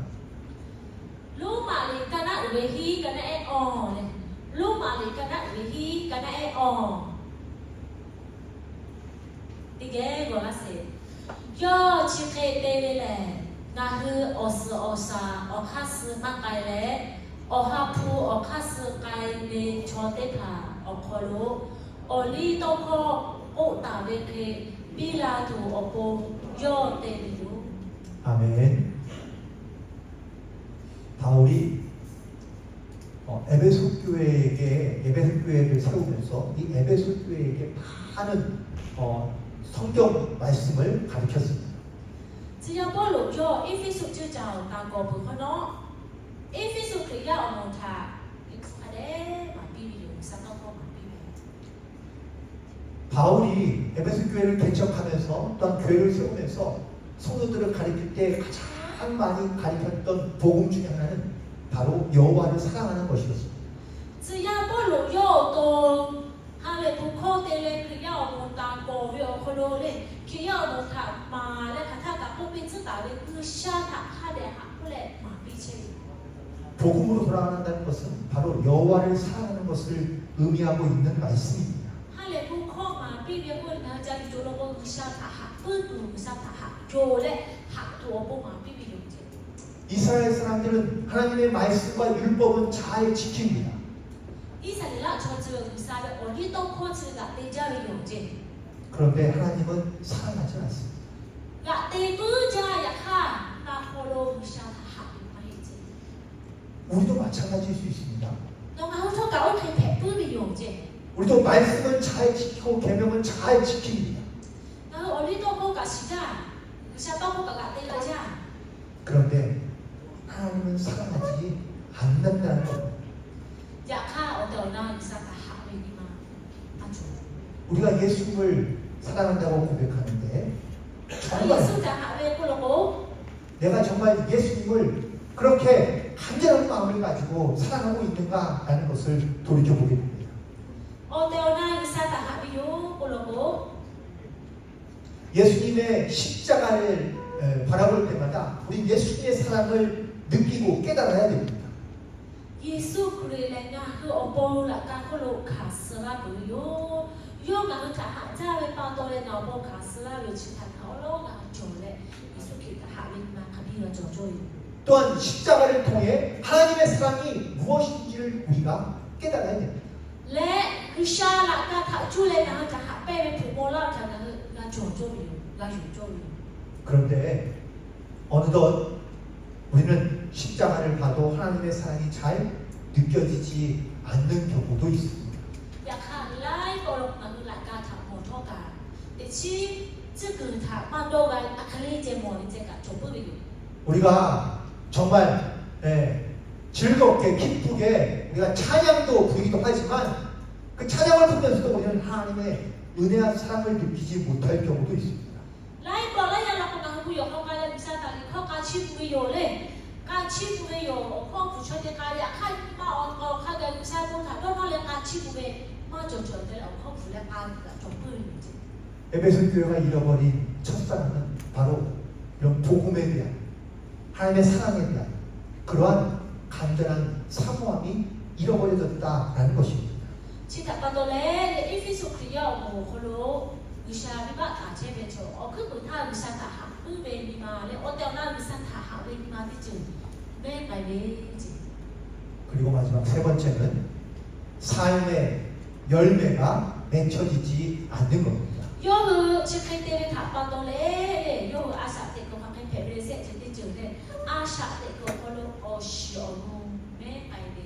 vehi kana e on ne lu ma li kana vehi kana e on tige go la se yo chi ke te le na hu osa o khas ma kai le o ha pu o khas kai ne chote pha o kholo o li to kho o ta ve ke bila tu o po yo te lu 아멘. 바울이 에베소 교회에게 에베소 교회를 세우면서 이 에베소 교회에게 많은 성경 말씀을 가르쳤습니다. 只要保罗叫以弗所就叫大个不可能，以弗所可要我们他，阿嘞马比比有三个马比比。 바울이 에베소 교회를 개척하면서 또한 교회를 세우면서 성도들을 가르칠 때 가장 많이 가르쳤던 복음 중에 하나는 바로 여호와를 사랑하는 것이었습니다. 只要保罗要到哈嘞不靠的嘞，可要我们大个要可罗嘞，可要我们他马嘞，他他不变质大嘞，คือ下他他嘞哈不嘞马比切。 복음으로 돌아간다는 것은 바로 여호와를 사랑하는 것을 의미하고 있는 말씀입니다. 哈嘞不靠马比别不那家里做了个下他哈，不读下他哈，做嘞哈做不马比比有节。 이스라엘 사람들은 하나님의 말씀과 율법은 잘 지킵니다. 以色列人做这个以色列，我哩都靠这个对家里有节。 그런데 하나님은 사랑하지 않습니다. 个对不家也看，那可罗不下他哈有没节？ 우리도 마찬가지일 수 있습니다. 那我说搞可以陪不比有节。 우리도 말씀은 잘 지키고 계명은 잘 지킵니다. 然后我哩都靠个时间，下到靠个对个家。 그런데 하나님은 사랑하지 않는다는 겁니다. 也看我到那以色列哈为你吗？阿主。 우리가 예수님을 사랑한다고 고백하는데 我耶稣在哈为不了我。 내가 정말 예수님을 그렇게 간절한 마음을 가지고 사랑하고 있는가라는 것을 돌이켜보게 됩니다. 我到那以色列哈为有不了我。 예수님의 십자가를 바라볼 때마다 우리 예수님의 사랑을 느끼고 깨달아야 됩니다. 耶稣可以来那คือ我包了，但可罗卡斯拉不有，有那个他哈在为巴多嘞那包卡斯拉有其他好咯，那做嘞，耶稣给他哈为那卡比了做做有。 또한 십자가를 통해 하나님의 사랑이 무엇인지를 우리가 깨달아야 됩니다. และคือชาละก็ถ้าช่วยเลยนะจะหาไปเป็นผู้โมล่าจะนะ那做做有，那有做有。 그런데 어느덧 우리는 십자가를 봐도 하나님의 사랑이 잘 느껴지지 않는 경우도 있습니다. อยาก看ไล่ก็ลงนะคือหลักการทำหมดเท่ากันแต่ชี้这个他蛮多个อาคาลีเจมอนี่เจก็จบไปอยู่ 우리가 정말 즐겁게 기쁘게 우리가 찬양도 부르기도 하지만 그 찬양을 부르면서도 우리는 하나님의 은혜와 사랑을 느끼지 못할 경우도 있습니다. ไล่ก่อนไล่ยังเรากำลังคุยกับเขาการวิชาต่างๆเขาการชี้ประโยชน์เลยการชี้ประโยชน์ข้อผู้ช่วยในการอยากให้มาออนกอข้าการวิชาผู้ถ่ายต้องมาเรียนการชี้ประโยชน์มาจดๆได้แล้วข้อผู้เรียนการจบไปอยู่จริง 에베소 교회가 잃어버린 첫사랑은 바로 이런 복음에 대한 하나님의 사랑에 대한 그러한 간절한 사모함이 잃어버려졌다라는 것입니다. ชิตาปัตโตเล่ในอีฟิสุคริยาโมโคโลวิชาวิบัติอาเชเปโชอ๋อคือเหมือนท่าวิชาทหารมือเวนิมาเลยอ๋อแต่ว่าวิชาทหารเวนิมาที่จืดแม่ไปเวจิ 그리고 마지막 세 번째는 삶의 열매가 맺혀지지 않는 겁니다. โยคือชิคเตเวถาปัตโตเล่โยคืออาสาเตโกคังเพเรเซจิที่จืดเลยอาสาเตโกโคโลโอชิโอโนแม่ไปเว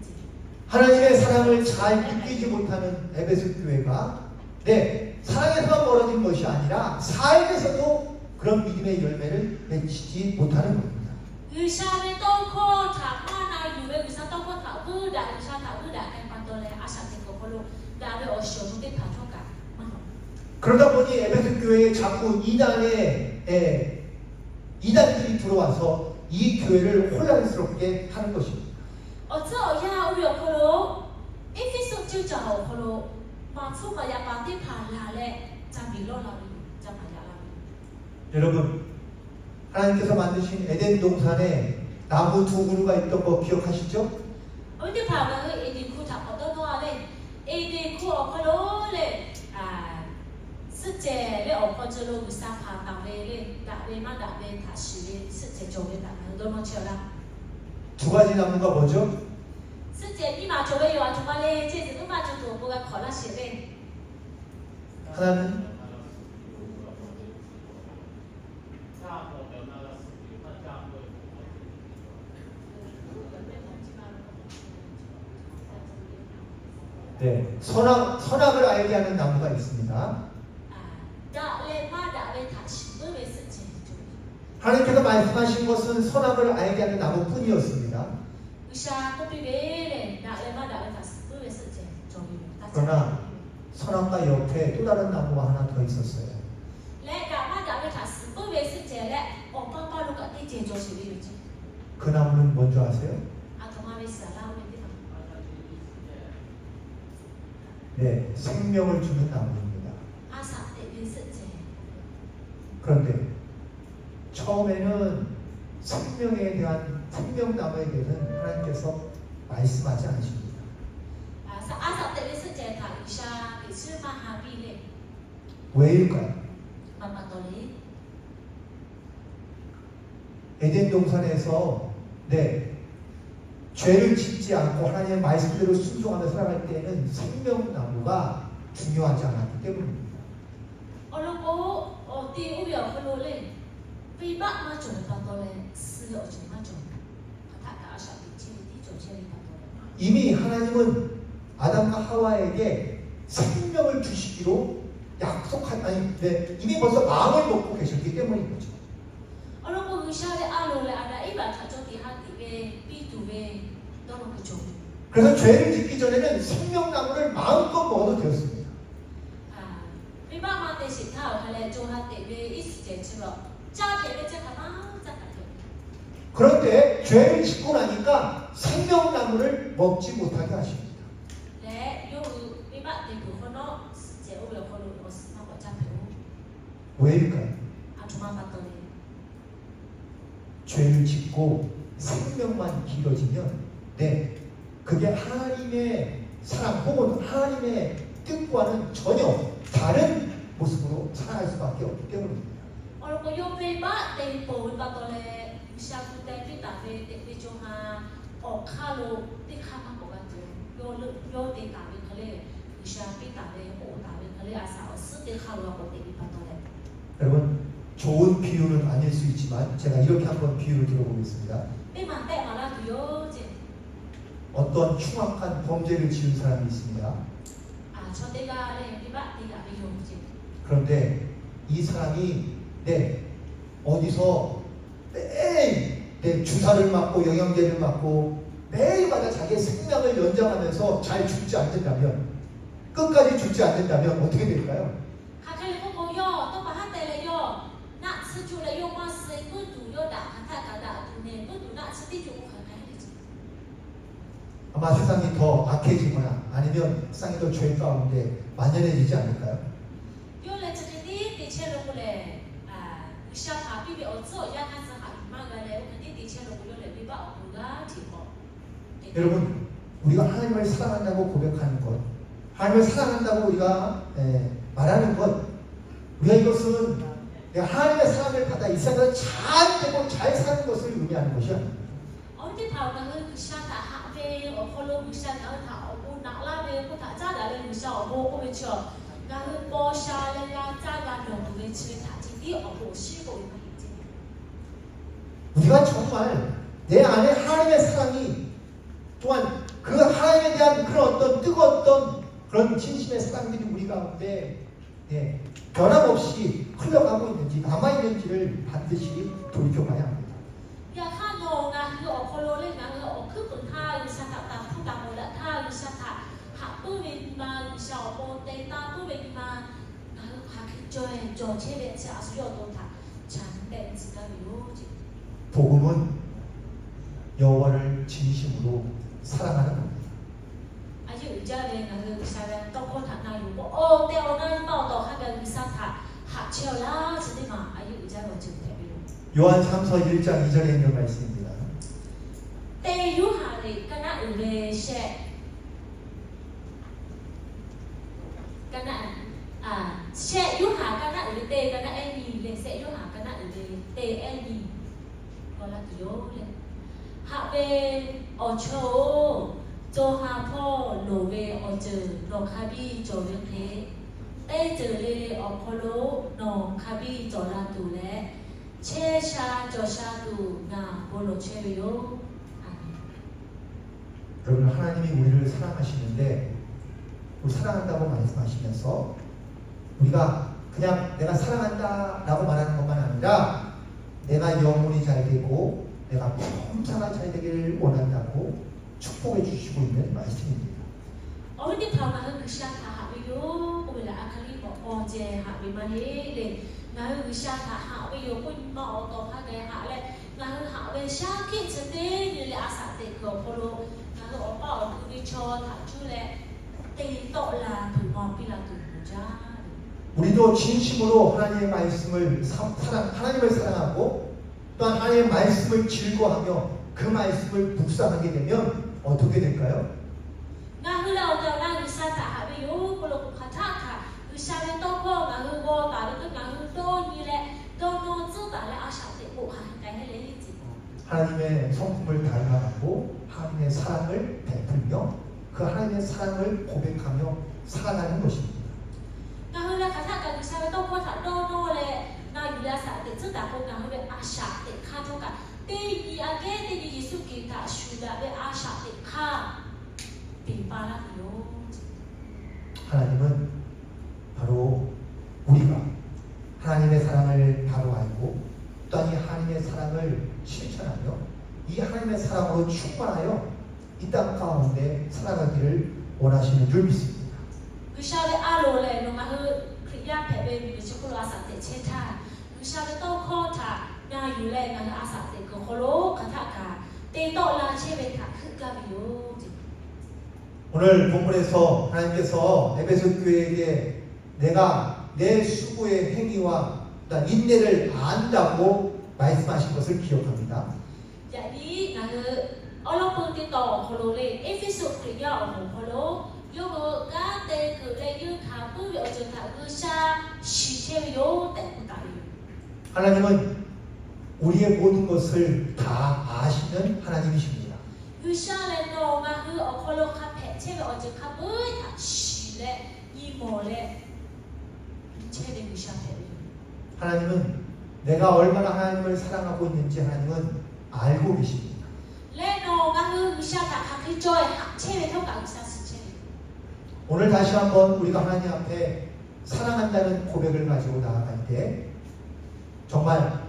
จิ 하나님의 사랑을 잘 느끼지 못하는 에베소 교회가 사랑에서만 멀어진 것이 아니라 삶에서도 그런 믿음의 열매를 맺히지 못하는 겁니다. วิชาไม่ต้องข้อถามว่านาอยู่เววิชาต้องข้อถามพื้นด่าวิชาถามพื้นด่าในปัตโตเล่อาสาเตโกโคโลด่าเวโอชิโอโนที่ผ่านเท่ากันมัน 그러다 보니 에베소 교회에 자꾸 이단들이 들어와서 이 교회를 혼란스럽게 하는 것입니다. 哦，这要有可能，一非说就找可能，马出马呀把地盘来嘞，咱比罗拉里，咱马呀拉里。 여러분, 하나님께서 만드신 에덴 동산에 나무 두 그루가 있던 거 기억하시죠? 어디 봐가 그 에디 쿠타 어떤 거래 에디 쿠 어컬로래 아 스제레 어컬로로 무사파 다베레 다베마 다베 다시레 스제 조레 다는 너무 쳐라 두 가지 나무가 뭐죠? 스제 이마 조레 요아 정말에 제지 음마 좀도 뭐가 걸라 시레 하나는 네, 선악을 알게 하는 나무가 있습니다. 다레마 다베 다시 왜 스제 하나님께서 말씀하신 것은 선악을 알게 하는 나무뿐이었습니다. 의샤 코피베레 다레마 다베 다시 왜 스제 그러나 선악과 옆에 또 다른 나무가 하나 더 있었어요. 그 나무는 뭔지 아세요? 네, 생명을 주는 나무입니다. 그런데 처음에는 생명나무에 대해서는 하나님께서 말씀하지 않으십니다. 왜일까요? 에덴 동산에서 죄를 짓지 않고 하나님의 말씀대로 순종하며 살아갈 때에는 생명나무가 중요하지 않았기 때문입니다. 이미 하나님은 아담과 하와에게 생명을 주시기로 이미 벌써 마음을 먹고 계셨기 때문인 거죠. 그래서 죄를 짓기 전에는 생명나무를 마음껏 먹어도 되었습니다. 그런데 죄를 짓고 나니까 생명나무를 먹지 못하게 하십니다. 왜일까요? 죄를 짓고 생명만 길어지면 그게 하나님의 사랑 혹은 하나님의 뜻과는 전혀 다른 모습으로 살아갈 수밖에 없기 때문입니다. 여러분, 좋은 비유는 아닐 수 있지만 제가 이렇게 한번 비유를 들어보겠습니다. 어떤 흉악한 범죄를 지은 사람이 있습니다. 그런데 이 사람이 어디서 매일 주사를 맞고 영양제를 맞고 매일마다 자기의 생명을 연장하면서 잘 죽지 않는다면, 끝까지 죽지 않는다면 어떻게 될까요? 아마 세상이 더 악해지거나 아니면 세상이 더 죄 가운데 만연해지지 않을까요? 여러분, 우리가 하나님을 사랑한다고 고백하는 것, 하나님을 사랑한다고 우리가 말하는 것, 우리가 이것은 하나님의 사랑을 받아 이 세상을 잘 되고 잘 사는 것을 의미하는 것이 아닙니다. 우리가 정말 내 안에 하나님의 사랑이 또한 그 하나님에 대한 그런 어떤 뜨거웠던 그런 진심의 사랑들이 우리 가운데 변함없이 흘러가고 있는지 남아있는지를 반드시 돌이켜봐야 합니다. 복음은 여호와를 진심으로 사랑하는 겁니다. 요한 3서 1장 2절에 있는 말씀입니다. che cái này che yu hà cái này để tê cái này em đi để sẽ yu hà cái này để tê em đi gọi là kiểu lên hạ về ở chỗ cho hà po lồ về ở chợ lồ kha bi cho việc thế tê chợ lê ở polo nó kha bi cho là tù lẽ che sa cho sa tù na polo che yo. 여러분 하나님이 우리를 사랑하시는데 사랑한다고 말씀하시면서 우리가 그냥 내가 사랑한다라고 말하는 것만 아니라 내가 영혼이 잘 되고 내가 범사가 잘 되기를 원한다고 축복해 주시고 있는 말씀입니다. 어디 방아 그 샤타 하비요 오늘 아카리 뭐 어제 하비만이 나의 그 샤타 하비요 꾼마 어떤 하게 하래 나의 하비 샤키 저때 일에 아사때 그 폴로 나의 오빠 그리 저 다출래 때또라 두번 빌라 두자. 우리도 진심으로 하나님의 말씀을 하나님을 사랑하고 또한 하나님의 말씀을 즐거워하며 그 말씀을 묵상하게 되면 어떻게 될까요? 하나님의 성품을 닮아가고 하나님의 사랑을 베풀며 그 하나님의 사랑을 고백하며 살아가는 것입니다. 하나님은 바로 우리가 하나님의 사랑을 바로 알고 또한 이 하나님의 사랑을 실천하며 이 하나님의 사랑으로 충만하여 이 땅 가운데 살아가기를 원하시는 줄 믿습니다. 오늘 본문에서 하나님께서 에베소 교회에게 내가 내 수고의 행위와 인내를 안다고 말씀하신 것을 기억합니다. 하나님은 우리의 모든 것을 다 아시는 하나님이십니다. 하나님은 내가 얼마나 하나님을 사랑하고 있는지 하나님은 알고 계십니다. 오늘 다시 한번 우리가 하나님 앞에 사랑한다는 고백을 가지고 나아갈 때 정말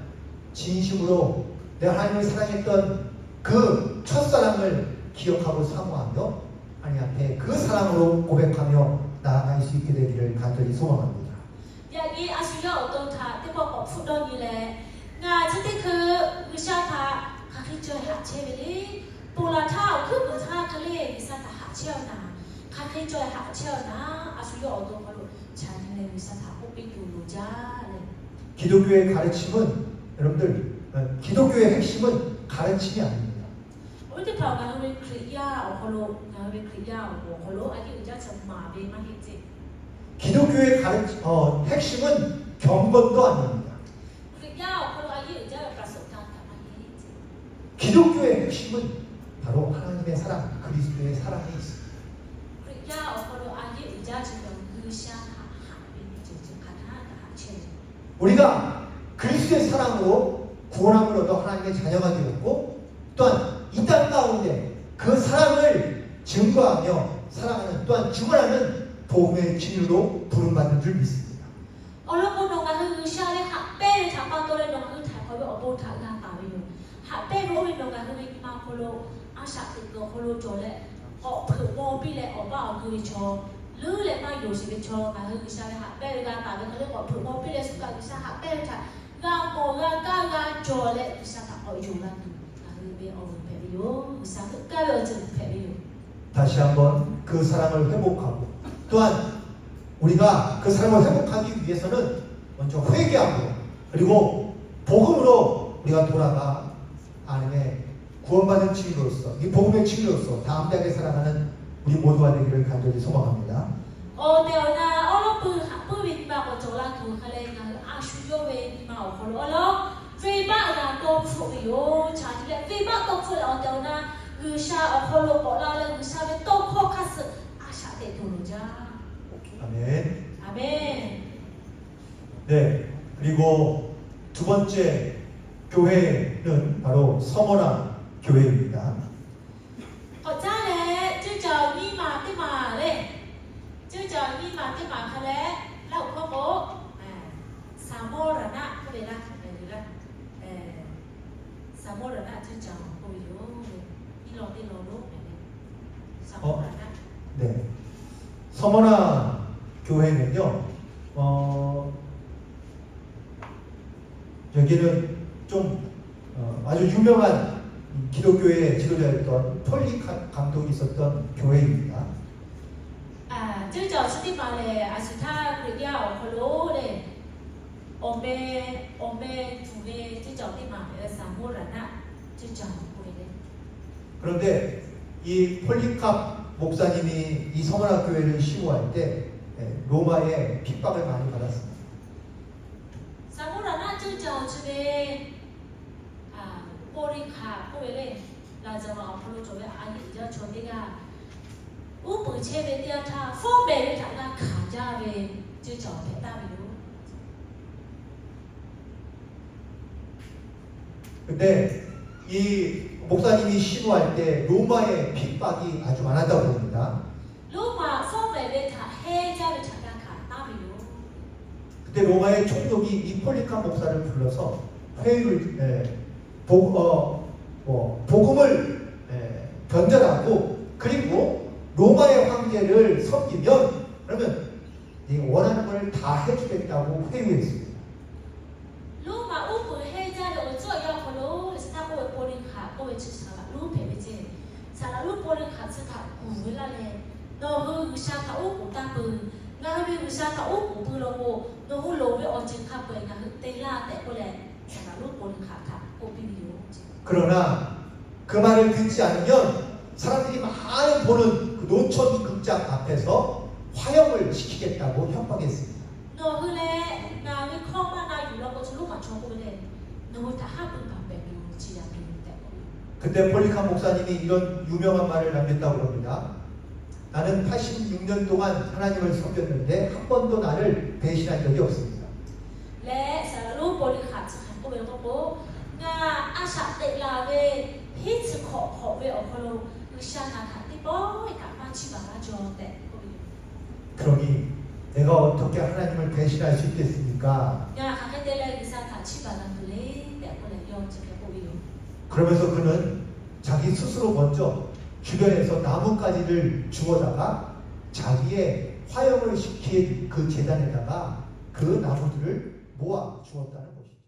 진심으로 내가 하나님을 사랑했던 그 첫사랑을 기억하고 사모하며 하나님 앞에 그 사랑으로 고백하며 나아갈 수 있게 되기를 간절히 소망합니다. 기독교의 가르침은 여러분들 기독교의 핵심은 가르침이 아닙니다. 기독교의 핵심은 경건도 아닙니다. 기독교의 핵심은 바로 하나님의 사랑, 그리스도의 사랑에 있습니다. 우리가 그리스도의 사랑으로 구원함을 얻어 하나님의 자녀가 되었고 또한 이 땅 가운데 그 사랑을 증거하며 사랑하는 또한 증언하는 복음의 진유로 부름받는 줄 믿습니다. 다시 한번 그 사랑을 회복하고 또한 우리가 그 사랑을 회복하기 위해서는 먼저 회개하고 그리고 복음으로 우리가 돌아가 하나님의 구원받은 증인으로서 이 복음의 증인으로서 담대하게 살아가는 우리 모두가 되기를 간절히 소망합니다. Oteona olo pu vin ba ko chola tu khale na a shu yo ve ma o kholo olo ve ba na to fu yo cha ni le ve ba to fu la oteona gu sha o kholo ko la le gu sha ve to kho khas a sha te tu lo ja. 아멘. Amen. 네. 그리고 두 번째 교회는 바로 서머나 교회입니다. Ko cha le chu chao ni ma ti ma le. Chứ chờ như mà cái mà khai lẽ là cũng không có Samorana có về là Samorana chứ chờ ôi dồi đi lò lúc này Samorana 네. 서머나 교회는요. 여기는 좀 아주 유명한 기독교의 지도자였던 폴리 감독이 있었던 교회입니다. chứ chờ sẽ đi mà lệ sự tha người gia ở khổ lố lệ ông bê chủ bê chứ chờ đi mà lệ Samorana chứ chờ ôi lệ 그런데 이 폴리캅 목사님이 이 서머나 교회를 시무할 때 로마의 핍박을 많이 받았습니다. Samorana chứ chờ chứ bê Porikha cô bê lệ là giờ mà ông khổ lố chỗ bê anh ý cho chỗ bê ga ú bự chê bê tia tha phô bê bê thả ra khả ra bê chứ chờ bê ta bê lố 근데 이 목사님이 시무할 때 로마의 핍박이 아주 많았다고 봅니다. lúc mà phô bê bê thả hê ra bê thả ra khả ta bê lố 그때 로마의 총독이 이 폴리캅 목사를 불러서 회의를 복음을 변절하고 그리고 로마의 황제를 섬기면 그러면 네 원하는 걸 다 해주겠다고 회유했습니다. lúc mà ú bự hê ra được chỗ yêu khổ lố sẽ ta cô bê Porikha cô bê chứ sao là lúc bê bê chê sao là lúc Porikha sẽ thả củ với là lệ nó hư sao thả ú củ ta bự nga hư sao thả ú củ bự lô bộ nó hư lô với ổn chân khắp bề nga hư tê la tệ cô lệ sao là lúc Porikha thả cô bê bì lố 그러나 그 말을 듣지 않으면 사람들이 많이 보는 그 노천 극장 앞에서 화형을 시키겠다고 협박했습니다. nó hư lệ nga với không mà na dù nó có lúc mà cho cô lệ nó thả hát bự bằng bè bì chỉ là bì tệ 그때 폴리캅 목사님이 이런 유명한 말을 남겼다고 합니다. 나는 86년 동안 하나님을 섬겼는데 한 번도 나를 배신한 적이 없습니다. lẽ sao là lúc Porikha sẽ hành cô bê cô bố nga a sa tệ là về hít sự khổ về ở khổ lô cứ sa na thả tí bó cả ba chi bà cho tệ cô bê 그러니 내가 어떻게 하나님을 배신할 수 있겠습니까? nga khả cái tê lệ cứ sa thả chi bà làm từ lễ tệ cô lệ yon cho cô bê 그러면서 그는 자기 스스로 먼저 주변에서 나뭇가지를 주워다가 자기의 화형을 시킨 그 제단에다가 그 나무들을 모아 주었다는 것이죠.